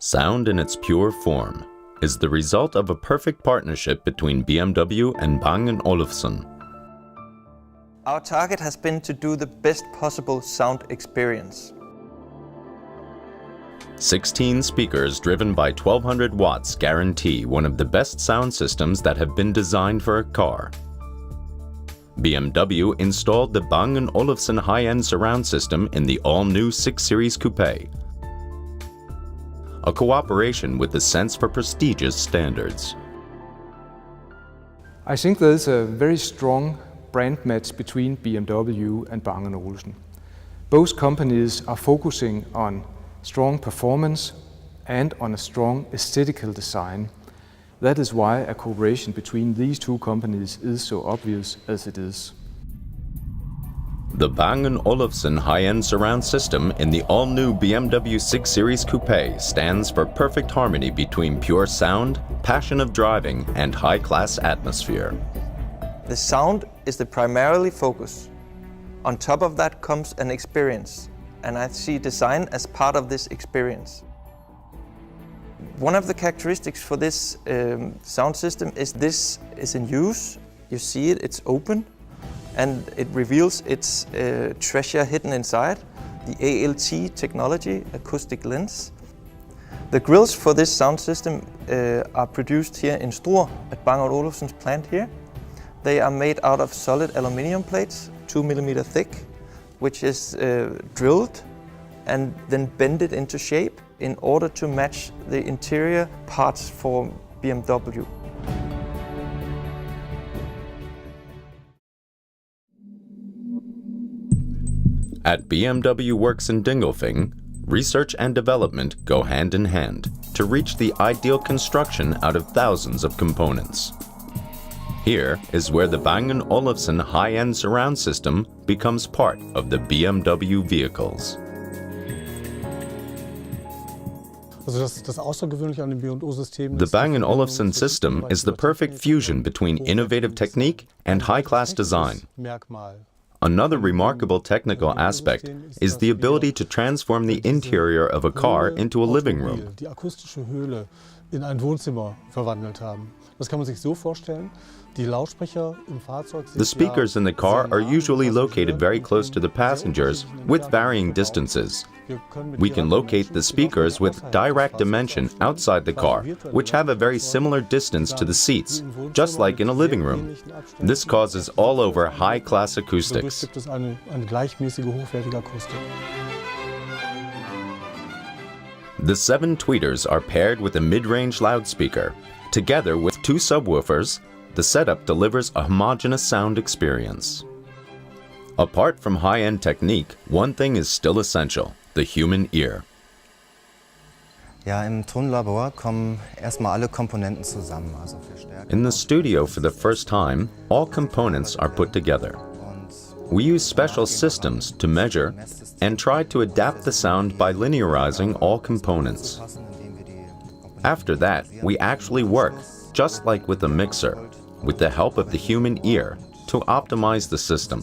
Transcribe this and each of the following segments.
Sound in its pure form is the result of a perfect partnership between BMW and Bang Olufsen. Our target has been to do the best possible sound experience. 16 speakers driven by 1200 watts guarantee one of the best sound systems that have been designed for a car. BMW installed the Bang Olufsen high-end surround system in the all-new 6 Series Coupé, a cooperation with the sense for prestigious standards. I think there's a very strong brand match between BMW and Bang Olufsen. Both companies are focusing on strong performance and on a strong aesthetical design. That is why a cooperation between these two companies is so obvious as it is. The Bang Olufsen high-end surround system in the all-new BMW 6 Series Coupé stands for perfect harmony between pure sound, passion of driving, and high-class atmosphere. The sound is the primarily focus. On top of that comes an experience, and I see design as part of this experience. One of the characteristics for this sound system is this is in use. You see it, it's open, and it reveals its treasure hidden inside, the ALT technology, acoustic lens. The grills for this sound system are produced here in Struer at Bang Olufsen's plant here. They are made out of solid aluminium plates, 2 mm thick, which is drilled and then bended into shape in order to match the interior parts for BMW. At BMW Works in Dingolfing, research and development go hand in hand to reach the ideal construction out of thousands of components. Here is where the Bang Olufsen high-end surround system becomes part of the BMW vehicles. The Bang Olufsen system is the perfect fusion between innovative technique and high-class design. Another remarkable technical aspect is the ability to transform the interior of a car into a living room. The speakers in the car are usually located very close to the passengers with varying distances. We can locate the speakers with direct dimension outside the car, which have a very similar distance to the seats, just like in a living room. This causes all over high-class acoustics. The 7 tweeters are paired with a mid-range loudspeaker. Together with 2 subwoofers, the setup delivers a homogeneous sound experience. Apart from high-end technique, one thing is still essential: the human ear. In the studio for the first time, all components are put together. We use special systems to measure and try to adapt the sound by linearizing all components. After that, we actually work, just like with a mixer, with the help of the human ear to optimize the system.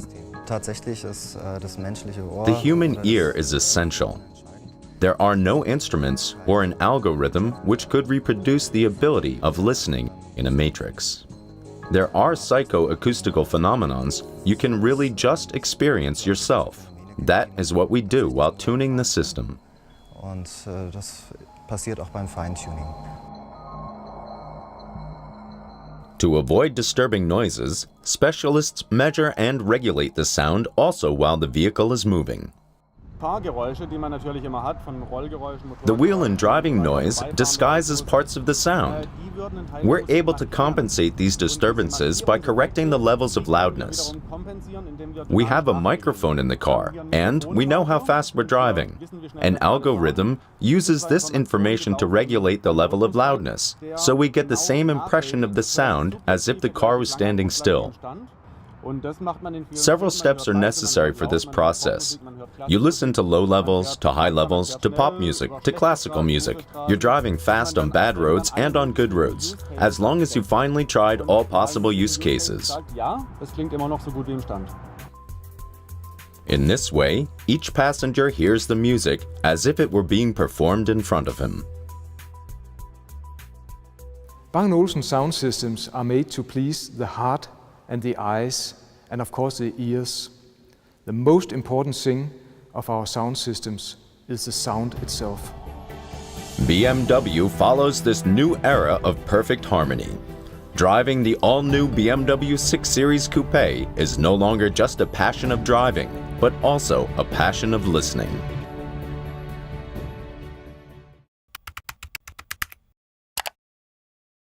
The human ear is essential. There are no instruments or an algorithm which could reproduce the ability of listening in a matrix. There are psychoacoustical phenomenons you can really just experience yourself. That is what we do while tuning the system. To avoid disturbing noises, specialists measure and regulate the sound also while the vehicle is moving. The wheel and driving noise disguises parts of the sound. We're able to compensate these disturbances by correcting the levels of loudness. We have a microphone in the car, and we know how fast we're driving. An algorithm uses this information to regulate the level of loudness, so we get the same impression of the sound as if the car was standing still. Several steps are necessary for this process. You listen to low levels, to high levels, to pop music, to classical music. You're driving fast on bad roads and on good roads, as long as you finally tried all possible use cases. In this way, each passenger hears the music as if it were being performed in front of him. Bang & Olufsen sound systems are made to please the heart and the eyes and of course the ears. The most important thing of our sound systems is the sound itself. BMW follows this new era of perfect harmony. Driving the all-new BMW 6 Series Coupé is no longer just a passion of driving, but also a passion of listening.